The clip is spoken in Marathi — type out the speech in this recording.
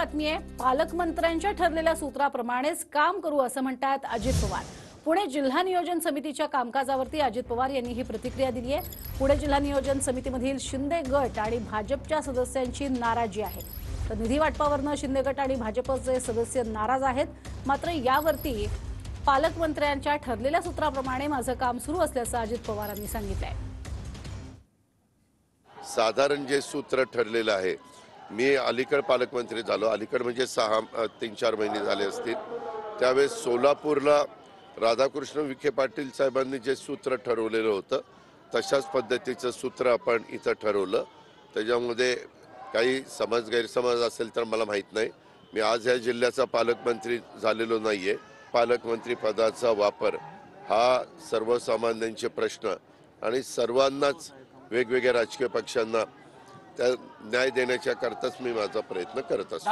बातमी आहे। पालकमंत्र्यांच्या ठरलेल्या सूत्राप्रमाणेच काम करू असं म्हणतात अजित पवार। पुणे जिल्हा नियोजन समितीच्या कामकाजावरती अजित पवार यांनी ही प्रतिक्रिया दिली आहे। पुणे जिल्हा नियोजन समितीमधील शिंदे गट आणि भाजपच्या सदस्यांची नाराजी आहे। तर निधी वाटपावरनं शिंदे गट आणि भाजपचे सदस्य नाराज आहेत। मात्र यावरती पालकमंत्र्यांच्या ठरलेल्या सूत्राप्रमाणे माझं काम सुरू असल्याचं अजित पवारांनी सांगितलंय। साधारण जे सूत्र ठरलेलं आहे, मी अलीकड पालकमंत्री झालो, अलीकड म्हणजे 3-4 महिने झाले असतील। त्यावेळेस सोलापूरला राधाकृष्ण विखे पाटील साहेबांनी जे सूत्र ठरवलेलं होतं तशाच पद्धतीचं सूत्र आपण इथं ठरवलं। त्याच्यामध्ये काही गैरसमज असेल तर मला माहीत नाही। मी आज या जिल्ह्याचा पालकमंत्री झालेलो नाहीये। पालकमंत्री पदाचा वापर हा सर्वसामान्यांचे प्रश्न आणि सर्वांनाच वेगवेगळ्या राजकीय पक्षांना त्या न्याय देण्याच्या करताच मी माझा प्रयत्न करत असतो।